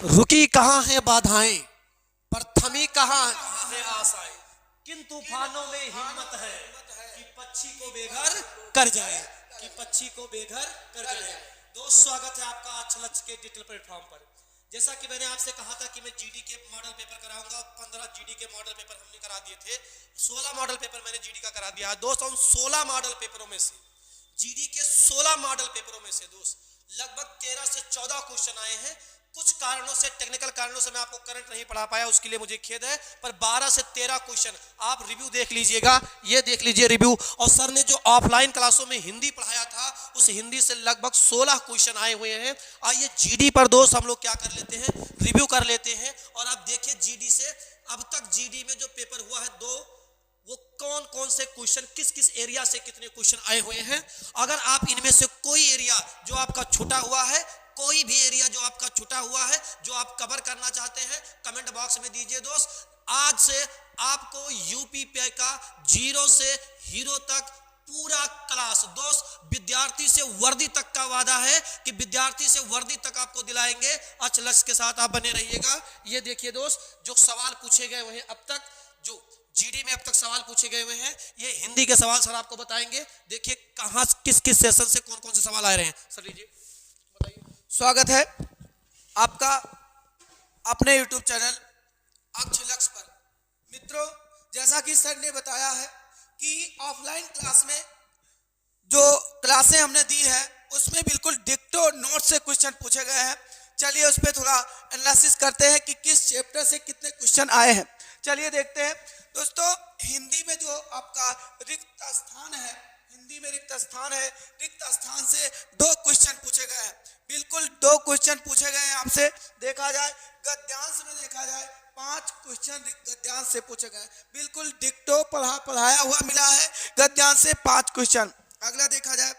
रुकी कहाँ है बाधाएं, पर थमी कहाँ है आशाएं। किन तूफानों में हिम्मत है कि पक्षी को बेघर कर जाए, कि पक्षी को बेघर कर जाए। दोस्त, स्वागत है आपका आज लक्ष्य के डिजिटल प्लेटफॉर्म पर। जैसा कि मैंने आपसे कहा था कि मैं जीडी के मॉडल पेपर कराऊंगा। 15 जीडी के मॉडल पेपर हमने करा दिए थे, 16 मॉडल पेपर मैंने जीडी का करा दिया। दोस्त, उन 16 मॉडल पेपरों में से, जीडी के 16 मॉडल पेपरों में से दोस्त लगभग 13 से 14 क्वेश्चन आए हैं। कुछ कारणों से, टेक्निकल कारणों से मैं आपको करंट नहीं पढ़ा पाया, उसके लिए मुझे खेद है। पर 12 से 13 क्वेश्चन आप रिव्यू देख लीजिएगा, ये देख लीजिए रिव्यू। और सर ने जो ऑफलाइन क्लासों में हिंदी पढ़ाया था, उस हिंदी से लगभग 16 क्वेश्चन आए हुए हैं। आइए जीडी पर दोस्त हम लोग क्या कर लेते हैं, रिव्यू कर लेते हैं। और आप देखिए जीडी से अब तक जीडी में जो पेपर हुआ है दो, वो कौन कौन से क्वेश्चन, किस किस एरिया से कितने क्वेश्चन आए हुए हैं। अगर आप इनमें से कोई एरिया जो आपका छूटा हुआ है, कोई भी एरिया जो आपका छूटा हुआ है, जो आप कवर करना चाहते हैं, कमेंट बॉक्स में दीजिए दोस्त। आज से आपको यूपी पे का 0 से हीरो तक पूरा क्लास दोस्त, विद्यार्थी से वर्दी तक का वादा है कि विद्यार्थी से वर्दी तक आपको दिलाएंगे। अच्छे लक्ष्य के साथ आप बने रहिएगा। ये देखिए दोस्त, जो सवाल पूछे गए हुए हैं अब तक, जो जीडी में अब तक सवाल पूछे गए हुए हैं, ये हिंदी के सवाल सर आपको बताएंगे। देखिए कहां किस किस सेशन से कौन कौन से सवाल आ रहे हैं। सर लीजिए बताइए। स्वागत है आपका अपने YouTube चैनल अक्ष लक्ष्य पर। मित्रों, जैसा कि सर ने बताया है कि ऑफलाइन क्लास में जो क्लासें हमने दी है उसमें बिल्कुल डिक्टो नोट से क्वेश्चन पूछे गए हैं। चलिए उस पर थोड़ा एनालिसिस करते हैं कि किस चैप्टर से कितने क्वेश्चन आए हैं। चलिए देखते हैं दोस्तों। हिंदी में जो आपका रिक्त स्थान है, हिंदी में रिक्त स्थान है, रिक्त स्थान से 2 क्वेश्चन पूछे गए हैं। बिल्कुल 2 क्वेश्चन पूछे गए हैं आपसे। देखा जाए गद्यांश में, देखा जाए 5 क्वेश्चन गद्यांश से पूछे गए। बिल्कुल डिक्टो पढ़ाया हुआ मिला है। गद्यांश से 5 क्वेश्चन। अगला देखा जाए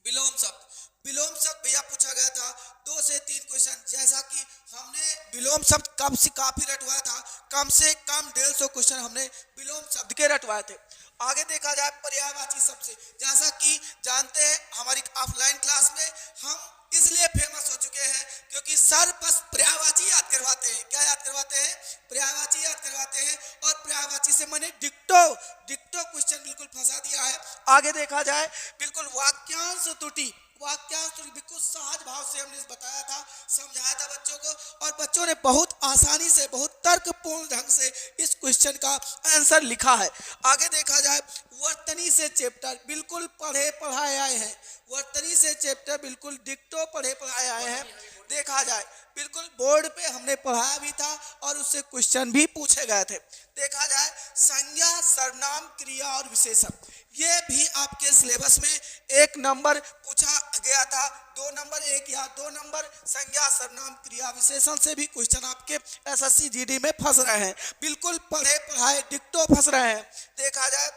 विलोम शब्द। विलोम शब्द भैया पूछा गया था 2 से 3 क्वेश्चन। जैसा कि हमने विलोम शब्द कब से काफी रटवाया था, कम से कम 150 क्वेश्चन हमने विलोम शब्द के रटवाए थे। आगे देखा जाए पर्यायवाची शब्द से, जैसा कि जानते हैं हमारी ऑफलाइन क्लास में हम इसलिए फेमस हो चुके हैं क्योंकि सर बस पर्यायवाची याद करवाते हैं। क्या याद करवाते हैं? पर्यायवाची याद करवाते हैं। और पर्यायवाची से मैंने डिक्टो क्वेश्चन बिल्कुल फंसा दिया है। आगे देखा जाए बिल्कुल वाक्यांश त्रुटि, बिल्कुल सहज भाव से हमने बताया था, समझाया था बच्चों को, और बच्चों ने बहुत आसानी से, बहुत तर्कपूर्ण ढंग से इस क्वेश्चन का आंसर लिखा है। आगे देखा जाए वर्तनी से चैप्टर बिल्कुल पढ़ाए आए हैं। वर्तनी से चैप्टर बिल्कुल डिक्टो पढ़ाए आए हैं। देखा जाए बिल्कुल बोर्ड पे हमने पढ़ाया भी था और उससे क्वेश्चन भी पूछे गए थे। देखा जाए संज्ञा, सर्वनाम, क्रिया और विशेषण, ये भी आपके सिलेबस में 1 नंबर पूछा गया था। 2 नंबर 1 या 2 नंबर संज्ञा, सर्वनाम, क्रिया, विशेषण से भी क्वेश्चन आपके एसएससी जीडी में फंस रहे हैं। बिल्कुल पढ़ाए डिक्टो फंस रहे हैं। देखा जाए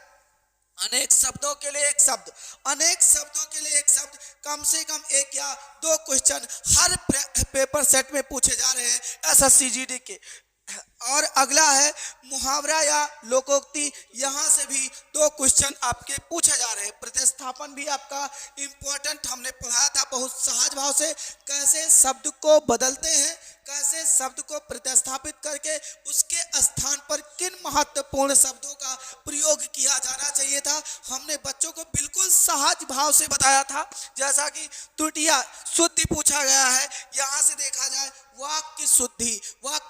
अनेक शब्दों के लिए 1 शब्द, अनेक शब्दों के लिए 1 शब्द, कम से कम 1 या 2 क्वेश्चन हर पेपर सेट में पूछे जा रहे हैं एसएससी जीडी के। और अगला है मुहावरा या लोकोक्ति, यहाँ से भी 2 क्वेश्चन आपके पूछे जा रहे हैं। प्रतिस्थापन भी आपका इम्पोर्टेंट हमने पढ़ाया था बहुत सहज भाव से, कैसे शब्द को बदलते हैं, कैसे शब्द को प्रतिस्थापित करके उसके स्थान पर किन महत्वपूर्ण शब्दों का प्रयोग किया जाना चाहिए था, हमने बच्चों को बिल्कुल सहज भाव से बताया था। जैसा कि त्रुटियां, शुद्धि पूछा गया है। यहाँ से देखा जाए वाक्य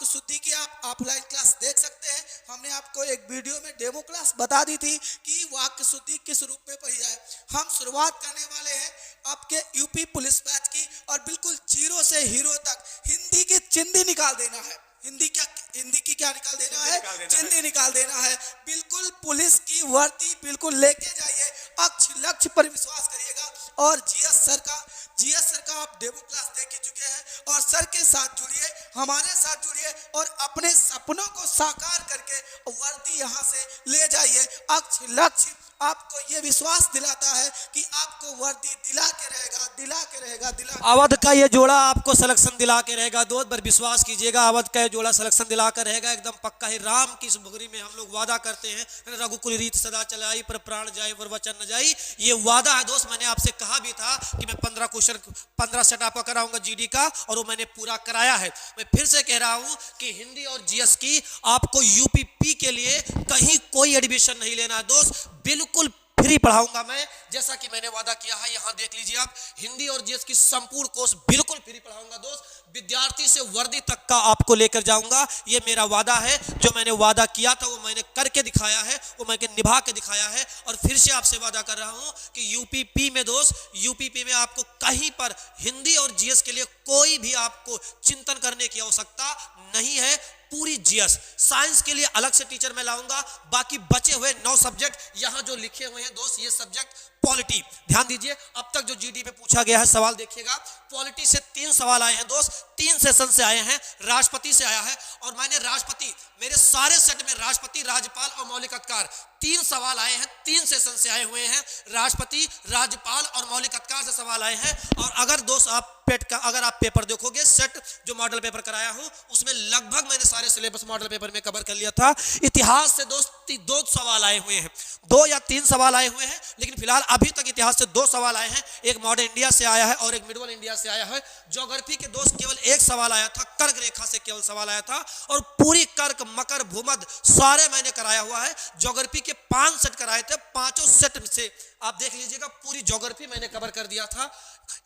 शुद्धि की आप ऑफलाइन क्लास देख सकते हैं। हमने आपको एक वीडियो में डेमो क्लास बता दी थी कि वाक्य शुद्धि किस रूप में पढ़ी जाए। हम शुरुआत करने वाले हैं आपके यूपी पुलिस बैच की, और बिल्कुल 0 से हीरो तक हिंदी की चिंदी निकाल देना है। हिंदी की क्या निकाल देना है? चिंदी निकाल देना है। बिल्कुल पुलिस की वर्दी बिल्कुल लेके जाइए। अक्ष लक्ष्य पर विश्वास करिएगा। और जीएस सर का आप डेमो क्लास देख चुके हैं, और सर के साथ जुड़िए, हमारे साथ जुड़िए और अपने सपनों को साकार करके वर्दी यहाँ से ले जाइए। अक्ष लक्ष्य आपको ये विश्वास दिलाता है कि आपको वर्दी दिला के रहेगा। अवध का ये जोड़ा आपको सिलेक्शन दिला के रहेगा। दोस्त पर विश्वास कीजिएगा, अवध का ये जोड़ा सिलेक्शन दिला कर रहेगा, एकदम पक्का है। राम की इस भुगरी में हम लोग वादा करते हैं, रघुकुल रीत सदा चलाई, पर प्राण जाए पर वचन न जाई। ये वादा है दोस्त। मैंने आपसे कहा भी था कि मैं 15 सेट आपका कराऊंगा जीडी का, और वो मैंने पूरा कराया है। मैं फिर से कह रहा हूं कि हिंदी और जीएस की आपको यूपीपी के लिए कहीं कोई एडमिशन नहीं लेना है दोस्त, बिल्कुल फ्री पढ़ाऊंगा मैं, जैसा कि मैंने वादा किया है। यहां देख लीजिए आप, हिंदी और जीएस की संपूर्ण कोर्स बिल्कुल फ्री पढ़ाऊंगा दोस्त, विद्यार्थी से वर्दी तक का आपको लेकर जाऊंगा। ये मेरा वादा है, जो मैंने वादा किया था वो मैंने करके दिखाया है, वो मैंने निभा के दिखाया है। और फिर से आपसे वादा कर रहा हूं कि यूपीपी में दोस्त, यूपीपी में आपको कहीं पर हिंदी और जीएस के लिए कोई भी आपको चिंतन करने की आवश्यकता नहीं है। पूरी जीएस, साइंस के लिए अलग से टीचर मैं लाऊंगा, बाकी बचे हुए 9 सब्जेक्ट यहां जो लिखे हुए हैं दोस्त, ये सब्जेक्ट पॉलिटी, ध्यान दीजिए। अब तक जो जीडी पे पूछा गया है सवाल देखिएगा, पॉलिटी से 3 सवाल आए हैं दोस्त, 3 सेशन से आए हैं, राष्ट्रपति से आया है, और मैंने राष्ट्रपति, मेरे सारे सेट में राष्ट्रपति, राज्यपाल और मौलिक अधिकार 3 सवाल आए हैं, 3 सेशन से आए हुए हैं, राष्ट्रपति, राज्यपाल और मौलिक अधिकार से सवाल आए हैं। और अगर दोस्त आप अगर आप पेपर देखोगे, सेट जो मॉडल पेपर कराया हूं उसमें लगभग मैंने सारे सिलेबस मॉडल पेपर में कवर कर लिया था। इतिहास से दोस्त 2 सवाल आए हुए हैं, 2 या 3 सवाल आए हुए हैं, लेकिन फिलहाल अभी तक इतिहास से 2 सवाल आए हैं, एक मॉडर्न इंडिया से आया है और एक मिडल इंडिया से आया है। ज्योग्राफी के दोस्त केवल 1 सवाल आया था, कर्क रेखा से केवल सवाल आया था, और पूरी कर्क, मकर, भूमध्य सारे मैंने कराया हुआ है। ज्योग्राफी के 5 सेट कराए थे, 5 सेट से आप देख लीजिएगा, पूरी ज्योग्राफी मैंने कवर कर दिया था।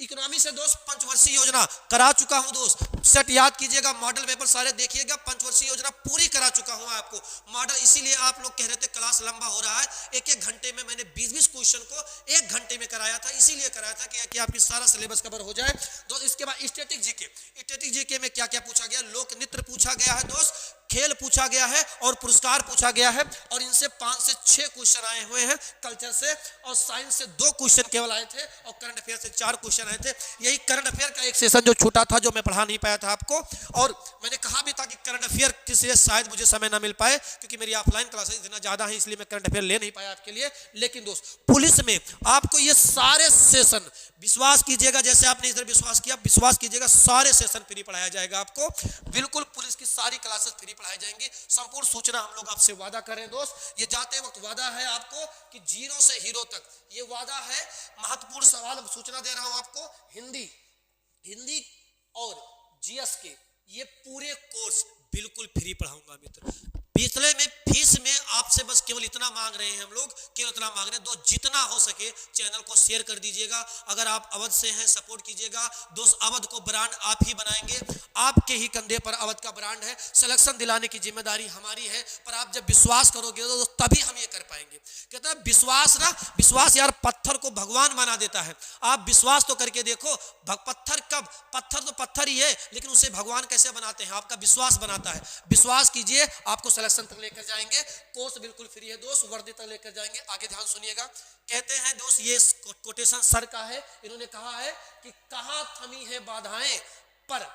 इकोनॉमी से दोस्त पंचवर्षीय योजना करा चुका हूं दोस्त, सेट याद कीजिएगा, मॉडल पेपर सारे देखिएगा, पंचवर्षीय योजना पूरी करा चुका हूं आपको मॉडल। इसीलिए आप लोग कह रहे थे क्लास लंबा हो रहा है, 1-1 घंटे में मैंने 20-20 क्वेश्चन को 1 घंटे में कराया था, इसीलिए कराया था कि आपकी सारा सिलेबस कवर हो जाए दोस्त। इसके बाद स्टैटिक जीके में क्या क्या पूछा गया, लोक नृत्य पूछा गया है दोस्त, खेल पूछा गया है और पुरस्कार पूछा गया है, और इनसे 5 से 6 क्वेश्चन आए हुए हैं कल्चर से, और साइंस से 2 क्वेश्चन केवल आए थे, और करंट अफेयर से 4 क्वेश्चन आए थे। यही करंट अफेयर का एक सेशन जो छूटा था, जो मैं पढ़ा नहीं पाया था आपको, और मैंने कहा भी था कि करंट अफेयर किसी शायद मुझे समय ना मिल पाए, क्योंकि मेरी ऑफलाइन क्लासेस इतना ज्यादा है, इसलिए मैं करंट अफेयर ले नहीं पाया आपके लिए। लेकिन दोस्त, पुलिस में आपको ये सारे सेशन, विश्वास कीजिएगा, जैसे आपने इधर विश्वास किया, विश्वास कीजिएगा, सारे सेशन फ्री पढ़ाया जाएगा आपको, बिल्कुल पुलिस की सारी क्लासेस फ्री पढ़ाई जाएंगी। संपूर्ण सूचना हम लोग आपसे वादा कर रहे हैं दोस्त, ये जाते वक्त वादा है आपको कि 0 से हीरो तक, ये वादा है। महत्वपूर्ण सवाल सूचना दे रहा हूं आपको, हिंदी और जीएस के ये पूरे कोर्स बिल्कुल फ्री पढ़ाऊंगा मित्र। पिछले में फीस में आपसे बस केवल इतना मांग रहे हैं हम लोग, केवल इतना मांग रहे हैं दोस्त, जितना हो सके चैनल को शेयर कर दीजिएगा। अगर आप अवध से हैं, सपोर्ट कीजिएगा दोस्त, अवध को ब्रांड आप ही बनाएंगे, आपके ही कंधे पर अवध का ब्रांड है, सिलेक्शन दिलाने की जिम्मेदारी हमारी है, पर आप जब विश्वास करोगे तो तभी हम ये कर पाएंगे। कहते हैं विश्वास ना, विश्वास यार पत्थर को भगवान बना देता है। आप विश्वास तो करके देखो, पत्थर तो पत्थर ही है, लेकिन उसे भगवान कैसे बनाते हैं, आपका विश्वास बनाता है। विश्वास कीजिए, आपको सिलेक्शन तक लेकर जाएंगे, कोर्स बिल्कुल फ्री है दोस्त, वर्दी तक लेकर जाएंगे। आगे ध्यान सुनिएगा, कहते हैं दोस्त, ये कोटेशन सर का है, इन्होंने कहा है कि कहां थमी है बाधाएं पर,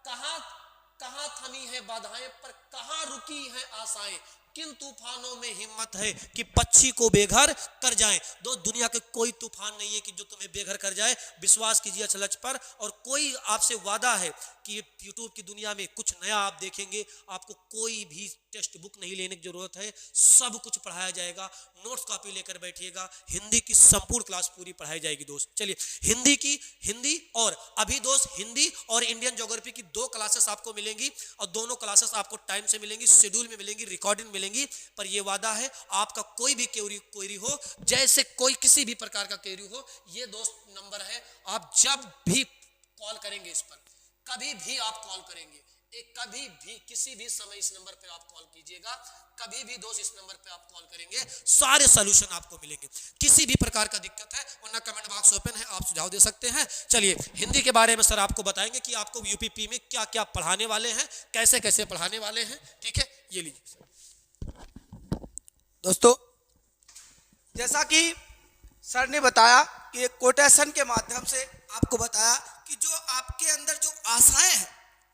कहां थमी है बाधाएं पर कहां रुकी है आशाएं, किन तूफानों में हिम्मत है कि पक्षी को बेघर कर जाए। दो दुनिया के कोई तूफान नहीं है कि जो तुम्हें बेघर कर जाए। विश्वास कीजिए अचलज पर, और कोई आपसे वादा है कि ये यूट्यूब की दुनिया में कुछ नया आप देखेंगे, आपको कोई भी टेक्स्ट बुक नहीं लेने की जरूरत है, सब कुछ पढ़ाया जाएगा। नोट्स कॉपी लेकर बैठिएगा, हिंदी की संपूर्ण क्लास पूरी पढ़ाई जाएगी दोस्त। चलिए, हिंदी और अभी दोस्त हिंदी और इंडियन ज्योग्राफी की 2 क्लासेस आपको मिलेंगी, और दोनों क्लासेस आपको टाइम से मिलेंगी, शेड्यूल में मिलेंगी, रिकॉर्डिंग मिलेंगी। पर ये वादा है, आपका कोई भी क्वेरी हो, जैसे कोई किसी भी प्रकार का क्वेरी हो, ये दोस्त नंबर है, आप जब भी कॉल करेंगे इस पर, कभी भी आप कॉल करेंगे, कभी भी किसी भी समय इस नंबर पे आप कॉल कीजिएगा, कभी भी दोस्त इस नंबर पे आप कॉल करेंगे, सारे सॉल्यूशन आपको मिलेंगे। किसी भी प्रकार का दिक्कत है, वरना कमेंट बॉक्स ओपन है, आप सुझाव दे सकते हैं। चलिए, हिंदी के बारे में सर आपको बताएंगे कि आपको यूपीपी में क्या क्या पढ़ाने वाले हैं, कैसे कैसे पढ़ाने वाले हैं। ठीक है, ये लीजिए दोस्तों, जैसा कि सर ने बताया कि एक कोटेशन के माध्यम से आपको बताया कि जो आपके अंदर जो आशाएं हैं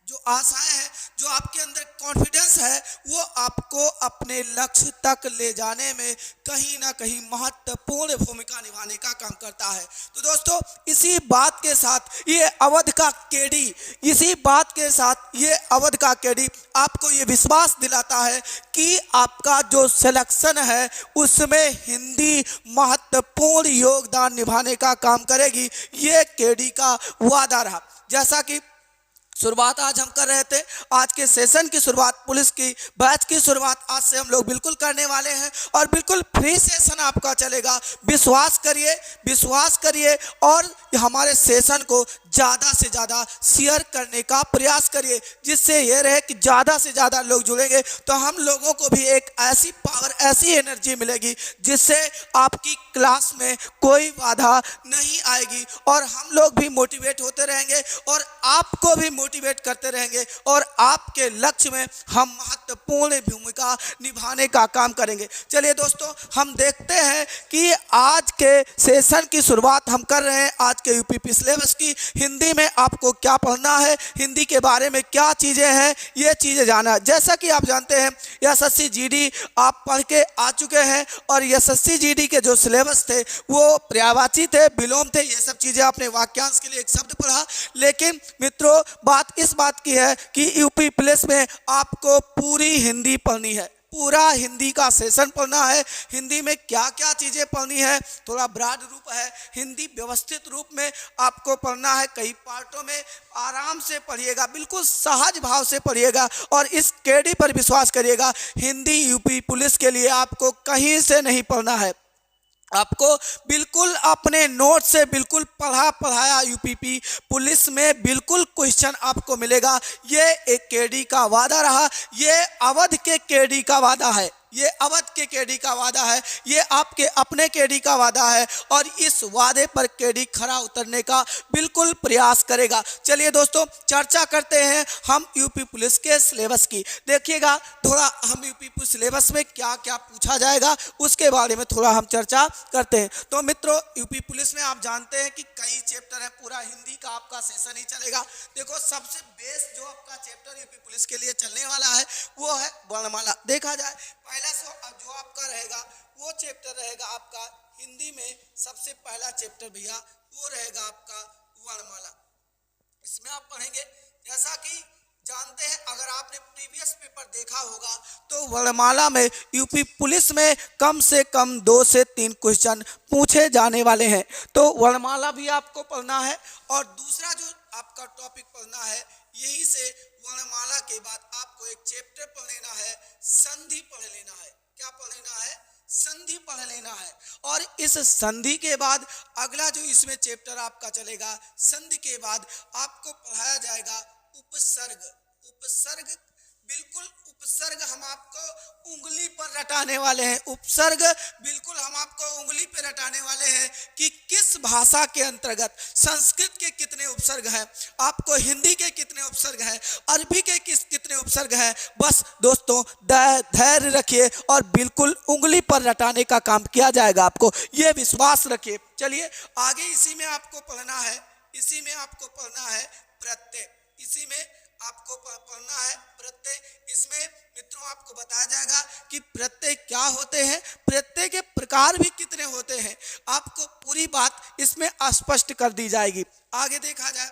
जो आशाएं हैं, जो आपके अंदर कॉन्फिडेंस है, वो आपको अपने लक्ष्य तक ले जाने में कहीं ना कहीं महत्वपूर्ण भूमिका निभाने का काम करता है। तो दोस्तों, इसी बात के साथ ये अवध का केडी आपको ये विश्वास दिलाता है कि आपका जो सिलेक्शन है उसमें हिंदी महत्वपूर्ण योगदान निभाने का काम करेगी। ये केडी का वादा रहा। जैसा कि शुरुआत आज हम कर रहे थे, आज के सेशन की शुरुआत, पुलिस की बैच की शुरुआत आज से हम लोग बिल्कुल करने वाले हैं और बिल्कुल फ्री सेशन आपका चलेगा। विश्वास करिए और हमारे सेशन को ज़्यादा से ज़्यादा शेयर करने का प्रयास करिए, जिससे ये रहे कि ज़्यादा से ज़्यादा लोग जुड़ेंगे तो हम लोगों को भी एक ऐसी पावर, ऐसी एनर्जी मिलेगी जिससे आपकी क्लास में कोई बाधा नहीं आएगी और हम लोग भी मोटिवेट होते रहेंगे और आपको भी मोटिवेट करते रहेंगे और आपके लक्ष्य में हम महत्वपूर्ण भूमिका निभाने का काम करेंगे। चलिए दोस्तों, हम देखते हैं कि आज के सेशन की शुरुआत हम कर रहे हैं आज के यूपीपी सिलेबस की। हिंदी में आपको क्या पढ़ना है, हिंदी के बारे में क्या चीज़ें हैं, ये चीज़ें जाना है। जैसा कि आप जानते हैं एसएससी जीडी आप पढ़ के आ चुके हैं और एसएससी जीडी के जो सिलेबस थे वो पर्यायवाची थे, विलोम थे, ये सब चीज़ें आपने वाक्यांश के लिए एक शब्द पढ़ा। लेकिन मित्रों, बात इस बात की है कि यूपी पुलिस में आपको पूरी हिंदी पढ़नी है, पूरा हिंदी का सेशन पढ़ना है। हिंदी में क्या क्या चीज़ें पढ़नी है, थोड़ा ब्रॉड रूप है, हिंदी व्यवस्थित रूप में आपको पढ़ना है। कई पार्टों में आराम से पढ़िएगा, बिल्कुल सहज भाव से पढ़िएगा और इस केडी पर विश्वास करिएगा। हिंदी यूपी पुलिस के लिए आपको कहीं से नहीं पढ़ना है, आपको बिल्कुल अपने नोट से बिल्कुल पढ़ाया यूपीपी पुलिस में बिल्कुल क्वेश्चन आपको मिलेगा। ये एक केडी का वादा रहा, ये अवध के केडी का वादा है, ये अवध के केडी का वादा है, ये आपके अपने केडी का वादा है और इस वादे पर केडी खरा उतरने का बिल्कुल प्रयास करेगा। चलिए दोस्तों, चर्चा करते हैं हम यूपी पुलिस के सिलेबस की। देखिएगा थोड़ा हम यूपी पुलिस सिलेबस में क्या क्या पूछा जाएगा उसके बारे में थोड़ा हम चर्चा करते हैं। तो मित्रों, यूपी पुलिस में आप जानते हैं कि कई चैप्टर है, पूरा हिंदी का आपका सेशन ही चलेगा। देखो, सबसे बेस्ट जो आपका चैप्टर यूपी पुलिस के लिए चलने वाला है वो है वर्णमाला। देखा जाए पहला जो आपका रहेगा वो चैप्टर रहेगा आपका हिंदी में सबसे पहला चैप्टर भैया वो रहेगा आपका वर्णमाला। इसमें आप पढ़ेंगे, जैसा कि जानते हैं, अगर आपने प्रीवियस पेपर देखा होगा तो वर्णमाला में यूपी पुलिस में कम से कम 2 से 3 क्वेश्चन पूछे जाने वाले हैं। तो वर्णमाला भी आपको पढ़ना है और दूसरा जो आपका टॉपिक पढ़ना है, यही से वर्णमाला के बाद आपको एक चैप्टर पढ़ लेना है, संधि पढ़ लेना है। क्या पढ़ लेना है? संधि पढ़ लेना है। और इस संधि के बाद अगला जो इसमें चैप्टर आपका चलेगा, संधि के बाद आपको पढ़ाया जाएगा उपसर्ग। उपसर्ग, बिल्कुल उपसर्ग हम आपको उंगली पर रटाने वाले हैं। उपसर्ग बिल्कुल हम आपको उंगली पर रटाने वाले हैं कि किस भाषा के अंतर्गत संस्कृत के कितने उपसर्ग हैं, आपको हिंदी के कितने उपसर्ग हैं, अरबी के कितने उपसर्ग हैं। बस दोस्तों, धैर्य रखिए और बिल्कुल उंगली पर रटाने का काम किया जाएगा, आपको ये विश्वास रखिए। चलिए आगे, इसी में आपको पढ़ना है, इसी में आपको पढ़ना है प्रत्यय, इसी में आपको पढ़ना है प्रत्यय। इसमें मित्रों आपको बताया जाएगा कि प्रत्यय क्या होते हैं, प्रत्यय के प्रकार भी कितने होते हैं, आपको पूरी बात इसमें स्पष्ट कर दी जाएगी। आगे देखा जाए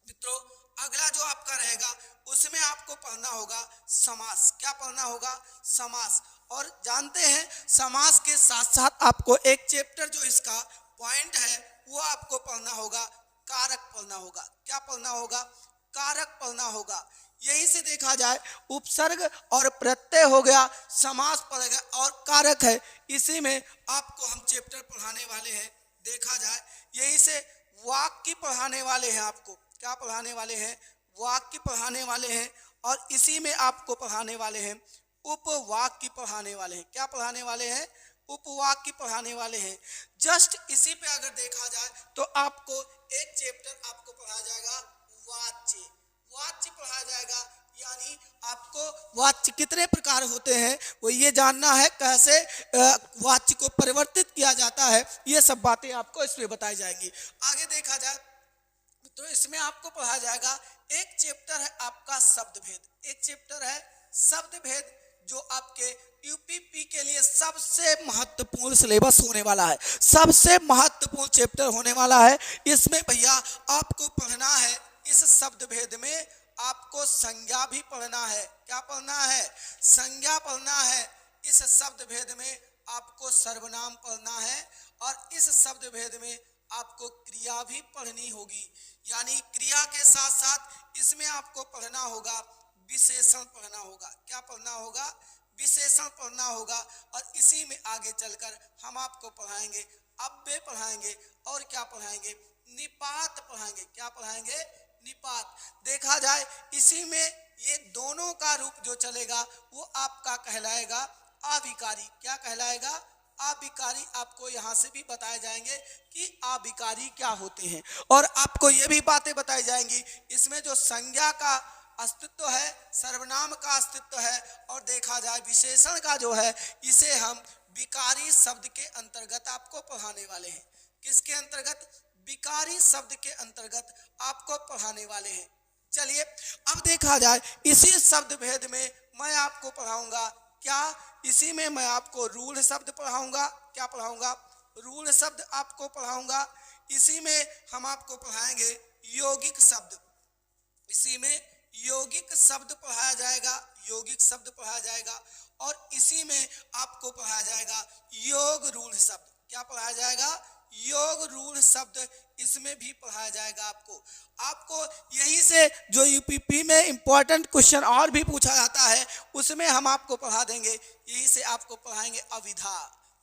मित्रों, अगला जो आपका रहेगा उसमें आपको पढ़ना होगा समास। क्या पढ़ना होगा? समास। और जानते हैं समास के साथ साथ आपको एक चैप्टर जो इसका पॉइंट है वो आपको पढ़ना होगा, कारक पढ़ना होगा। क्या पढ़ना होगा? कारक पढ़ना होगा। यही से देखा जाए उपसर्ग और प्रत्यय हो गया, समास पढ़ेगा और कारक है, इसी में आपको हम चैप्टर पढ़ाने वाले हैं। देखा जाए यही से वाक्य पढ़ाने वाले हैं, आपको क्या पढ़ाने वाले हैं? वाक्य पढ़ाने वाले हैं और इसी में आपको पढ़ाने वाले हैं उपवाक्य पढ़ाने वाले हैं। क्या पढ़ाने वाले हैं? उपवाक्य पढ़ाने वाले हैं। जस्ट इसी पे अगर देखा जाए तो आपको एक चैप्टर आपको पढ़ाया जाएगा वाच्य। वाच्य पढ़ाया जाएगा, यानी आपको वाच्य कितने प्रकार होते हैं वो ये जानना है, कैसे वाच्य को परिवर्तित किया जाता है, ये सब बातें आपको इसमें बताई जाएंगी। आगे देखा जाए तो इसमें आपको पढ़ाया जाएगा। एक चैप्टर है आपका शब्द भेद, एक चैप्टर है शब्द भेद, जो आपके यूपीपी के लिए सबसे महत्वपूर्ण सिलेबस होने वाला है, सबसे महत्वपूर्ण चैप्टर होने वाला है। इसमें भैया आपको पढ़ना है, इस शब्द भेद में आपको संज्ञा भी पढ़ना है। क्या पढ़ना है? संज्ञा पढ़ना है। इस शब्द भेद में आपको सर्वनाम पढ़ना है और इस शब्द भेद में आपको क्रिया भी पढ़नी होगी, यानी क्रिया के साथ साथ इसमें आपको पढ़ना होगा, विशेषण पढ़ना होगा। क्या पढ़ना होगा? विशेषण पढ़ना होगा। और इसी में आगे चलकर हम आपको पढ़ाएंगे अव्यय पढ़ाएंगे और क्या पढ़ाएंगे? निपात पढ़ाएंगे। क्या पढ़ाएंगे? निपात। देखा जाए इसी में ये दोनों का रूप जो चलेगा वो आपका कहलाएगा अभिकारी। क्या कहलाएगा? अभिकारी। आपको यहाँ से भी बताए जाएंगे कि अभिकारी क्या होते हैं और आपको ये भी बातें बताई जाएंगी इसमें जो संज्ञा का अस्तित्व है, सर्वनाम का अस्तित्व है और देखा जाए विशेषण का जो है, इसे हम विकारी शब्द के अंतर्गत आपको पढ़ाने वाले हैं। किसके अंतर्गत? विकारी शब्द के अंतर्गत आपको पढ़ाने वाले हैं। चलिए अब देखा जाए इसी शब्द भेद में मैं आपको पढ़ाऊंगा क्या? इसी में मैं आपको रूढ़ शब्द पढ़ाऊंगा। क्या पढ़ाऊंगा? रूढ़ शब्द आपको पढ़ाऊंगा। इसी में हम आपको पढ़ाएंगे यौगिक शब्द। इसी में यौगिक शब्द पढ़ाया जाएगा, यौगिक शब्द पढ़ाया जाएगा और इसी में आपको पढ़ाया जाएगा योग रूढ़ शब्द। क्या पढ़ाया जाएगा? योग रूढ़ शब्द इसमें भी पढ़ाया जाएगा। आपको यहीं से जो यूपीपी में इंपॉर्टेंट क्वेश्चन और भी पूछा जाता है उसमें हम आपको पढ़ा देंगे। यहीं से आपको पढ़ाएंगे अभिधा।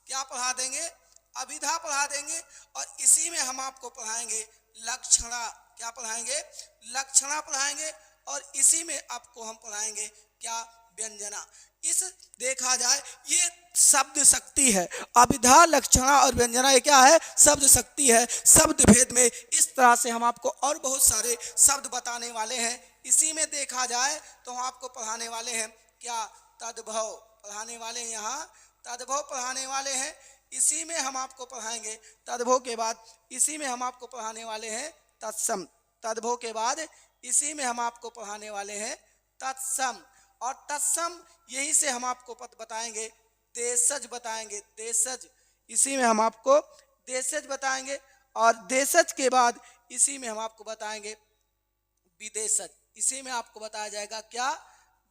क्या पढ़ा देंगे? अभिधा पढ़ा देंगे और इसी में हम आपको पढ़ाएंगे लक्षणा। क्या पढ़ाएंगे? लक्षणा पढ़ाएंगे और इसी में आपको हम पढ़ाएंगे क्या? व्यंजना। इस देखा जाए ये शब्द शक्ति है, अभिधा, लक्षणा और व्यंजना ये क्या है? शब्द शक्ति है। शब्द भेद में इस तरह से हम आपको और बहुत सारे शब्द बताने वाले हैं। इसी में देखा जाए तो हम आपको पढ़ाने वाले हैं क्या? तद्भव पढ़ाने वाले हैं, यहाँ तद्भव पढ़ाने वाले हैं। इसी में हम आपको पढ़ाएंगे तद्भव के बाद इसी में हम आपको पढ़ाने वाले हैं तत्सम। तद्भव के बाद इसी में हम आपको पढ़ाने वाले हैं तत्सम और तत्सम यही से हम आपको बताएंगे देशज बताएंगे। देशज इसी में हम आपको देशज बताएंगे और देशज के बाद इसी में हम आपको बताएंगे विदेशज। इसी में आपको बताया जाएगा क्या?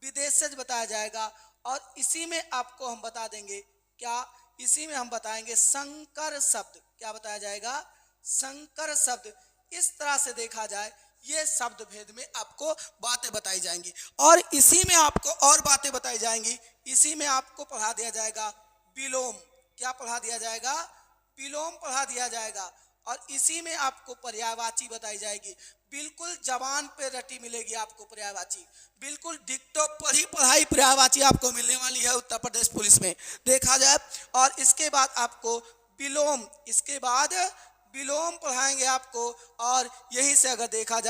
विदेशज बताया जाएगा और इसी में आपको हम बता देंगे क्या? इसी में हम बताएंगे संकर शब्द। क्या बताया जाएगा? संकर शब्द। इस तरह से देखा जाए ये शब्द भेद में आपको बातें बताई जाएंगी और इसी में आपको और बातें बताई जाएंगी। इसी में आपको पढ़ा दिया जाएगा विलोम। क्या पढ़ा दिया जाएगा? विलोम पढ़ा दिया जाएगा और इसी में आपको पर्यायवाची बताई जाएगी। बिल्कुल जबान पे रटी मिलेगी आपको पर्यायवाची, बिल्कुल डिक्टो पढ़ी पढ़ाई पर्यायवाची आपको मिलने वाली है उत्तर प्रदेश पुलिस में देखा जाए। और इसके बाद आपको विलोम, इसके बाद विलोम पढ़ाएंगे आपको और यही से अगर देखा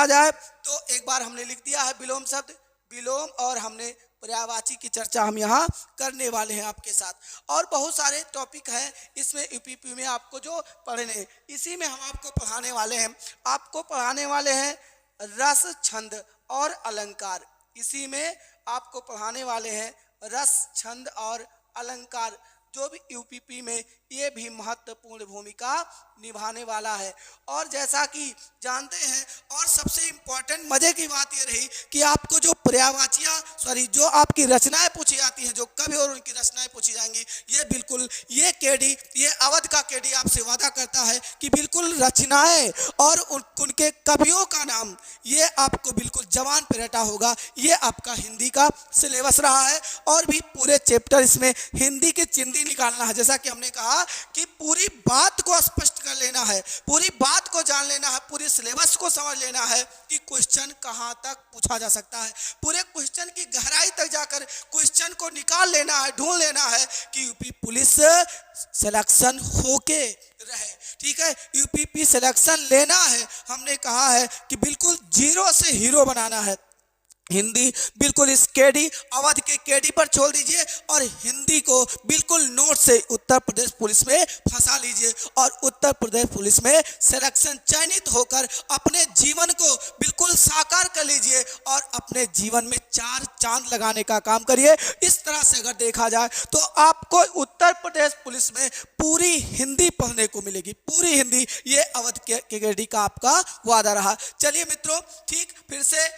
जाए तो एक बार हमने लिख दिया है विलोम शब्द, विलोम और हमने पर्यायवाची की चर्चा हम यहाँ करने वाले हैं आपके साथ। और बहुत सारे टॉपिक हैं इसमें यूपीपी में आपको जो पढ़ने, इसी में हम आपको पढ़ाने वाले हैं, आपको पढ़ाने वाले हैं रस, छंद और अलंकार। इसी में आपको पढ़ाने वाले हैं रस, छंद और अलंकार, जो भी यूपीपी में ये भी महत्वपूर्ण भूमिका निभाने वाला है। और जैसा कि जानते हैं और सबसे इम्पोर्टेंट मजे की बात ये रही कि आपको जो पर्यायवाचियाँ जो आपकी रचनाएं पूछी जाती हैं, जो कवि और उनकी रचनाएं पूछी जाएंगी, ये बिल्कुल ये केडी, ये अवध का केडी आपसे वादा करता है कि बिल्कुल रचनाएं और उनके कवियों का नाम ये आपको बिल्कुल जबान पे रटा होगा। ये आपका हिंदी का सिलेबस रहा है और भी पूरे चैप्टर इसमें हिंदी की चिंदी निकालना है। जैसा कि हमने कहा कि पूरी बात को स्पष्ट कर लेना है, पूरी बात को जान लेना है, पूरे सिलेबस को समझ लेना है कि क्वेश्चन कहाँ तक पूछा जा सकता है, पूरे क्वेश्चन की गहराई तक जाकर क्वेश्चन को निकाल लेना है, ढूंढ लेना है कि यूपी पुलिस सिलेक्शन होके रहे। ठीक है, यूपीपी सिलेक्शन लेना है, हमने कहा है कि बिल्कुल जीरो से हीरो बनाना है। हिंदी बिल्कुल इस केडी अवध के केडी पर छोड़ दीजिए और हिंदी को बिल्कुल नोट से उत्तर प्रदेश पुलिस में फंसा लीजिए और उत्तर प्रदेश पुलिस में सिलेक्शन चयनित होकर अपने जीवन को बिल्कुल साकार कर लीजिए और अपने जीवन में 4 चांद लगाने का काम करिए। इस तरह से अगर देखा जाए तो आपको उत्तर प्रदेश पुलिस में पूरी हिंदी पढ़ने को मिलेगी, पूरी हिंदी। ये अवध के केडी का आपका वादा रहा। चलिए मित्रों, ठीक फिर से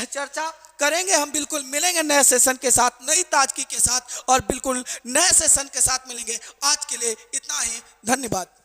चर्चा करेंगे, हम बिल्कुल मिलेंगे नए सेशन के साथ, नई ताजगी के साथ और बिल्कुल नए सेशन के साथ मिलेंगे। आज के लिए इतना ही, धन्यवाद।